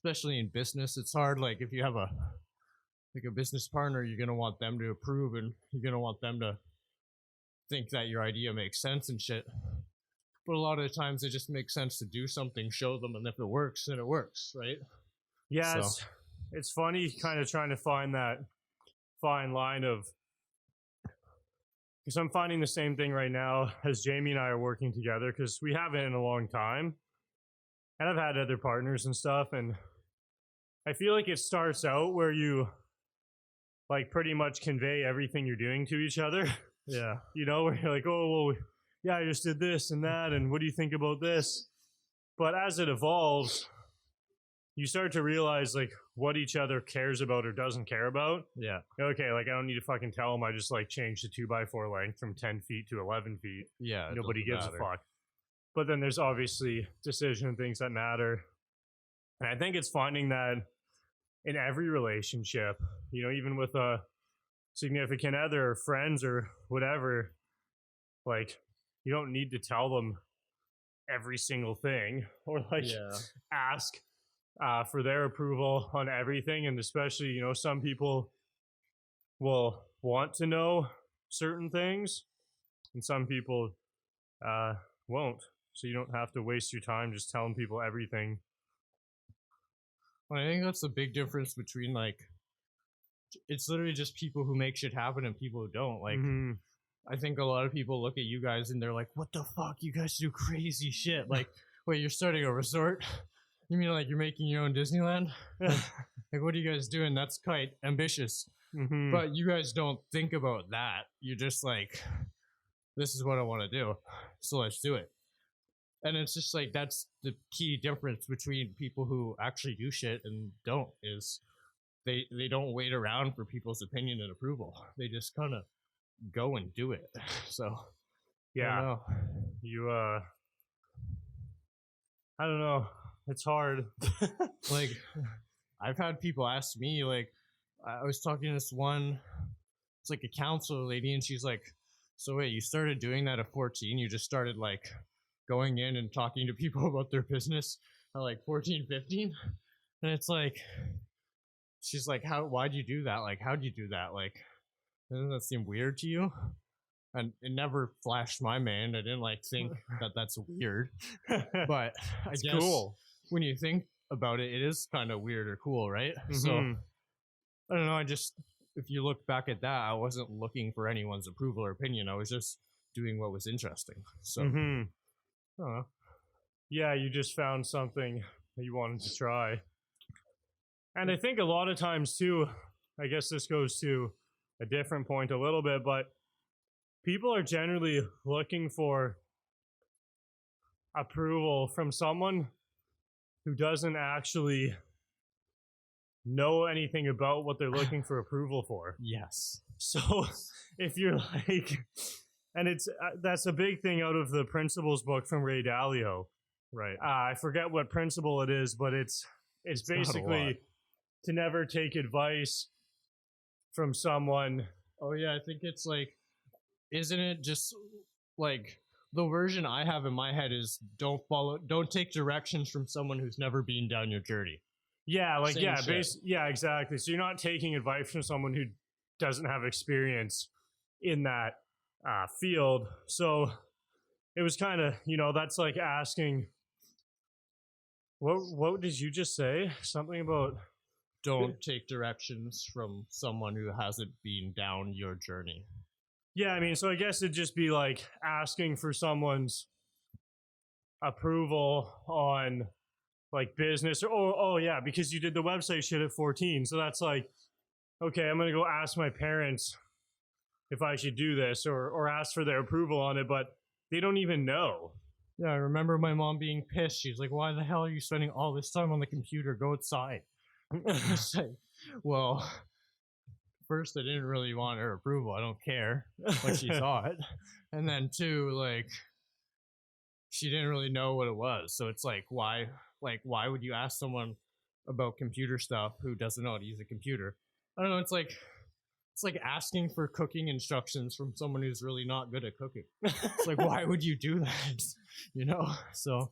especially in business, it's hard. Like if you have a business partner, you're gonna want them to approve, and you're gonna want them to think that your idea makes sense and shit. But a lot of the times, it just makes sense to do something, show them, and if it works, then it works, right? Yeah, it's funny, kind of trying to find that fine line of, because I'm finding the same thing right now as Jamie and I are working together, because we haven't in a long time, and I've had other partners and stuff, and I feel like it starts out where you like pretty much convey everything you're doing to each other. Yeah. You know, where you're like, oh, well, yeah, I just did this and that, and what do you think about this? But as it evolves, you start to realize like what each other cares about or doesn't care about. Yeah. Okay, like I don't need to fucking tell them I just like changed the 2x4 length from 10 feet to 11 feet. Yeah. Nobody gives a fuck. But then there's obviously decision and things that matter. And I think it's finding that in every relationship, you know, even with a significant other or friends or whatever, like you don't need to tell them every single thing or like ask for their approval on everything. And especially, you know, some people will want to know certain things and some people won't. So you don't have to waste your time just telling people everything. Well, I think that's the big difference between like, it's literally just people who make shit happen and people who don't. Like, I think a lot of people look at you guys and they're like, what the fuck? You guys do crazy shit. Like, wait, you're starting a resort? You mean like you're making your own Disneyland? Like, what are you guys doing? That's quite ambitious. But you guys don't think about that. You're just like, this is what I want to do, so let's do it. And it's just like, that's the key difference between people who actually do shit and don't, is they don't wait around for people's opinion and approval. They just kind of go and do it. So yeah, I don't know. It's hard. Like, I've had people ask me, like, I was talking to this one, it's like a counselor lady, and she's like, so wait, you started doing that at 14? You just started like going in and talking to people about their business at like 14, 15? And it's like, she's like, why'd you do that? Like, how'd you do that? Like, doesn't that seem weird to you? And it never flashed my mind. I didn't like think that that's weird. But I guess cool. When you think about it, it is kind of weird or cool, right? So I don't know. If you look back at that, I wasn't looking for anyone's approval or opinion. I was just doing what was interesting. So I don't know. Yeah, you just found something that you wanted to try. And I think a lot of times too, I guess this goes to a different point a little bit, but people are generally looking for approval from someone who doesn't actually know anything about what they're looking for approval for. Yes. So if you're like, and it's that's a big thing out of the Principles book from Ray Dalio. Right. I forget what principle it is, but it's basically to never take advice from someone. Oh yeah, I think it's like, isn't it just like the version I have in my head is don't take directions from someone who's never been down your journey. Yeah, like yeah, exactly. So you're not taking advice from someone who doesn't have experience in that field. So it was kind of, you know, that's like asking, what did you just say? Something about don't take directions from someone who hasn't been down your journey. Yeah, I mean, so I guess it'd just be like asking for someone's approval on like business or, oh yeah, because you did the website shit at 14. So that's like, okay, I'm going to go ask my parents if I should do this or ask for their approval on it, but they don't even know. Yeah, I remember my mom being pissed. She's like, why the hell are you spending all this time on the computer? Go outside. Like, well, first, I didn't really want her approval. I don't care what she thought. And then two, like, she didn't really know what it was. So it's like, why would you ask someone about computer stuff who doesn't know how to use a computer? I don't know. It's like asking for cooking instructions from someone who's really not good at cooking. It's like, why would you do that? You know? So